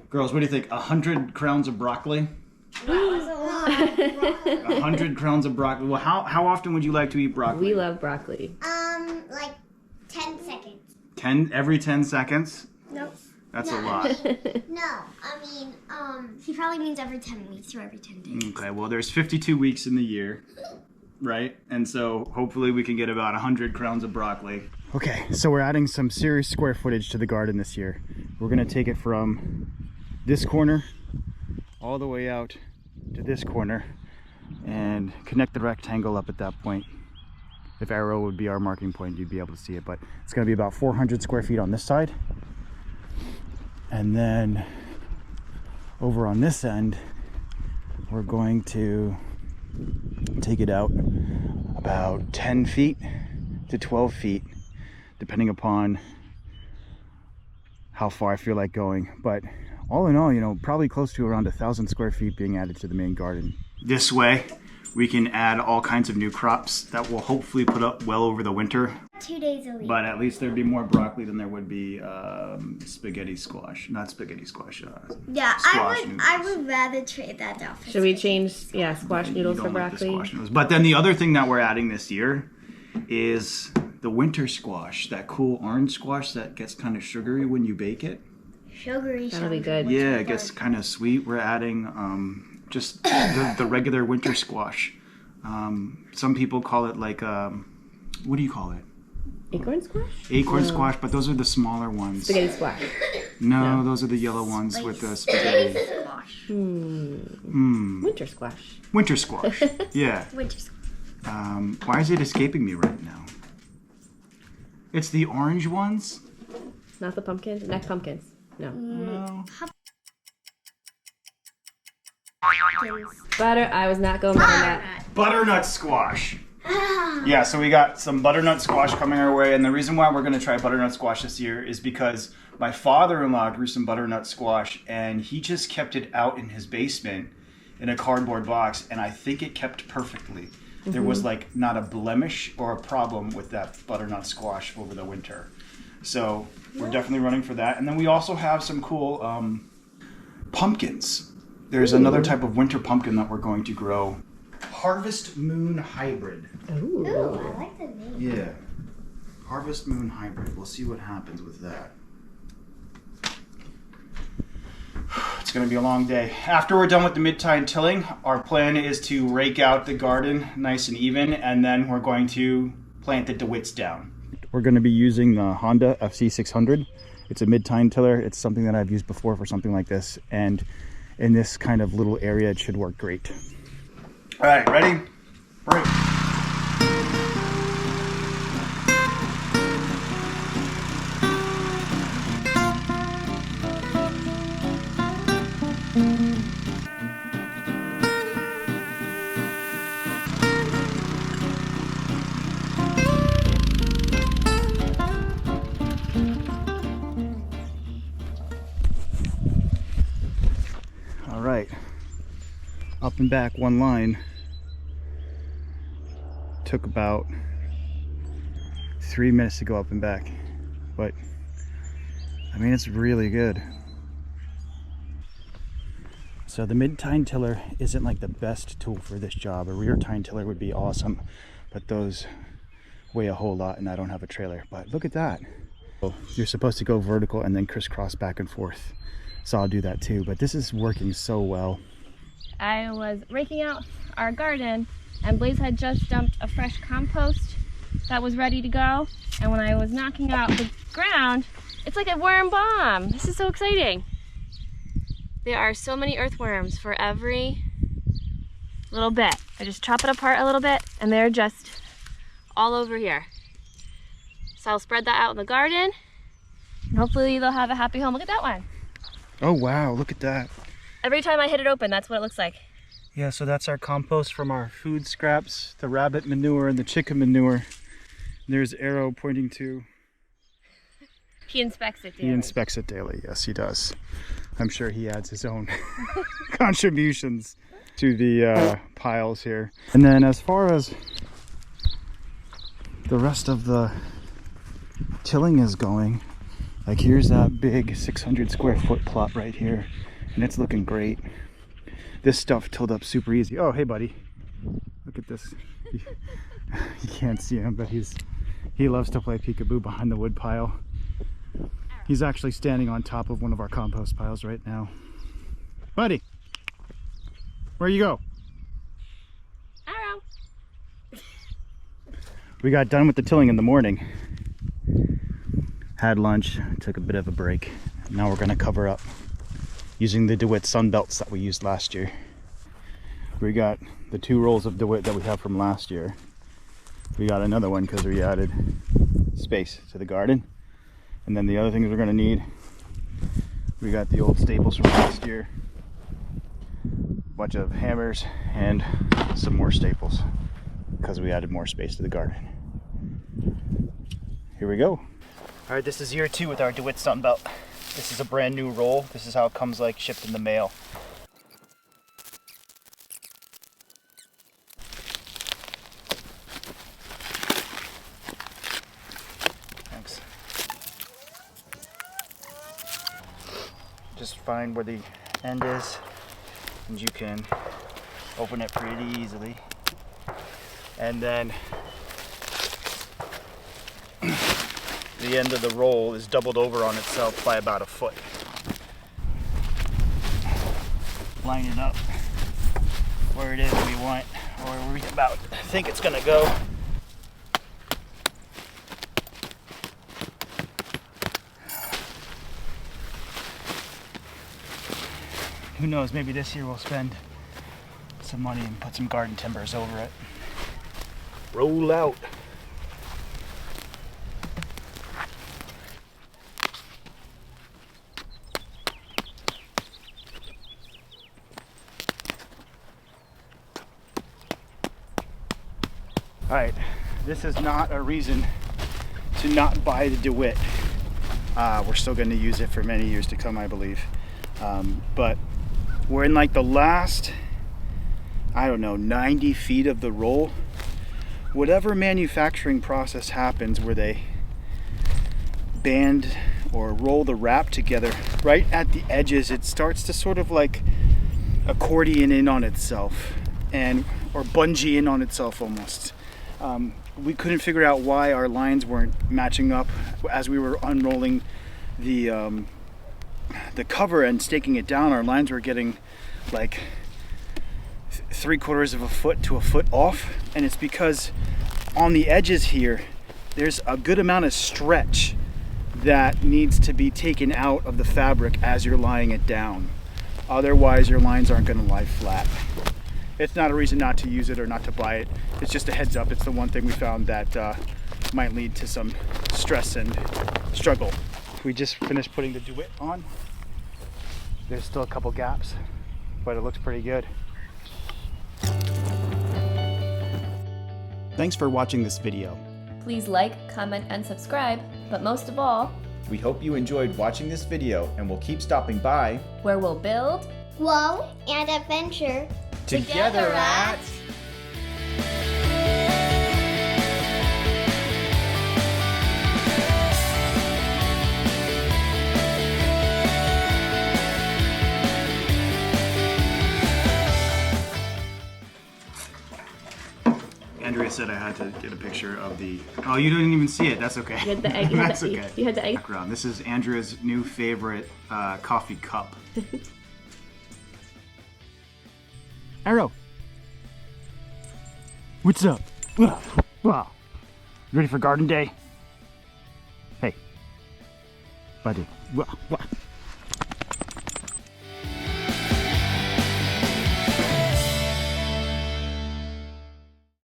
Girls, what do you think? 100 crowns of broccoli? That was a lot. 100 crowns of broccoli. Well, how often would you like to eat broccoli? We love broccoli. Like 10 seconds. 10 every 10 seconds? Nope. That's a lot. No, I mean, he probably means every 10 weeks or every 10 days. Okay, well, there's 52 weeks in the year, right? And so hopefully we can get about 100 crowns of broccoli. Okay, so we're adding some serious square footage to the garden this year. We're gonna take it from this corner all the way out to this corner and connect the rectangle up at that point. If arrow would be our marking point, you'd be able to see it, but it's gonna be about 400 square feet on this side. And then over on this end, we're going to take it out about 10 feet to 12 feet, depending upon how far I feel like going. But all in all, you know, probably close to around 1,000 square feet being added to the main garden. This way, we can add all kinds of new crops that will hopefully put up well over the winter. 2 days a week. But at least there'd be more broccoli than there would be spaghetti squash. Not spaghetti squash. Yeah, squash I would rather trade that down for Should we change, squash noodles for broccoli? Like noodles. But then the other thing that we're adding this year is the winter squash, that cool orange squash that gets kind of sugary when you bake it. Sugary. That'll be good. Yeah, it gets kind of sweet. We're adding just the regular winter squash. Some people call it like, what do you call it? Acorn squash? Acorn squash, but those are the smaller ones. Spaghetti squash. No, those are the yellow ones with the spaghetti. Squash. Winter squash. Winter squash. Yeah. Winter squash. Why is it escaping me right now? It's the orange ones? Not the pumpkins? Neck pumpkins. No. No. Butter. I was not going butternut. Butternut squash. Yeah, so we got some butternut squash coming our way, and the reason why we're going to try butternut squash this year is because my father-in-law grew some butternut squash, and he just kept it out in his basement in a cardboard box, and I think it kept perfectly. There was like not a blemish or a problem with that butternut squash over the winter. So we're definitely running for that. And then we also have some cool pumpkins. There's another type of winter pumpkin that we're going to grow. Harvest Moon Hybrid. Ooh. Ooh, I like the name. Yeah. Harvest Moon Hybrid. We'll see what happens with that. It's going to be a long day. After we're done with the mid-tine tilling, our plan is to rake out the garden nice and even, and then we're going to plant the DeWitts down. We're going to be using the Honda FC600. It's a mid-tine tiller. It's something that I've used before for something like this, and in this kind of little area, it should work great. All right, ready? Break. All right, up and back one line. Took about 3 minutes to go up and back, but I mean, it's really good. So the mid-tine tiller isn't like the best tool for this job. A rear tine tiller would be awesome, but those weigh a whole lot and I don't have a trailer. But look at that. You're supposed to go vertical and then crisscross back and forth. So I'll do that too, but this is working so well. I was raking out our garden and Blaze had just dumped a fresh compost that was ready to go. And when I was knocking out the ground, it's like a worm bomb. This is so exciting. There are so many earthworms for every little bit. I just chop it apart a little bit and they're just all over here. So I'll spread that out in the garden and hopefully they'll have a happy home. Look at that one. Oh wow, look at that. Every time I hit it open, that's what it looks like. Yeah, so that's our compost from our food scraps, the rabbit manure and the chicken manure. There's arrow pointing to... He inspects it daily. He inspects it daily, yes he does. I'm sure he adds his own contributions to the piles here. And then as far as the rest of the tilling is going, Like here's that big 600 square foot plot right here, and it's looking great. This stuff tilled up super easy. Oh, hey buddy. Look at this. You can't see him, but he loves to play peekaboo behind the wood pile. He's actually standing on top of one of our compost piles right now. Buddy, where you go? Arrow. We got done with the tilling in the morning. Had lunch, took a bit of a break. Now we're gonna cover up using the DeWitt Sunbelts that we used last year. We got the 2 rolls of DeWitt that we have from last year. We got another one because we added space to the garden. And then the other things we're gonna need, we got the old staples from last year, a bunch of hammers, and some more staples because we added more space to the garden. Here we go. All right, this is year 2 with our DeWitt Sunbelt. This is a brand new roll. This is how it comes like shipped in the mail. Thanks. Just find where the end is, and you can open it pretty easily. And then the end of the roll is doubled over on itself by about 1 foot. Line it up where it is we want, or where we about think it's gonna go. Who knows, maybe this year we'll spend some money and put some garden timbers over it. Roll out. All right, this is not a reason to not buy the DeWitt. We're still going to use it for many years to come, I believe. But we're in like the last, I don't know, 90 feet of the roll. Whatever manufacturing process happens where they band or roll the wrap together, right at the edges, it starts to sort of like accordion in on itself, or bungee in on itself almost. We couldn't figure out why our lines weren't matching up as we were unrolling the cover and staking it down. Our lines were getting like 3/4 of a foot to 1 foot off, and it's because on the edges here there's a good amount of stretch that needs to be taken out of the fabric as you're lying it down. Otherwise your lines aren't going to lie flat. It's not a reason not to use it or not to buy it. It's just a heads up. It's the one thing we found that might lead to some stress and struggle. We just finished putting the DeWitt on. There's still a couple gaps, but it looks pretty good. Thanks for watching this video. Please like, comment, and subscribe, but most of all, We hope you enjoyed watching this video and will keep stopping by where we'll build Whoa, and adventure. together at Andrea said I had to get a picture of the... Oh, you didn't even see it. That's okay. You had the egg. That's okay. You had the egg. Background. This is Andrea's new favorite coffee cup. Arrow. What's up? Wow. Ready for garden day? Hey. Buddy.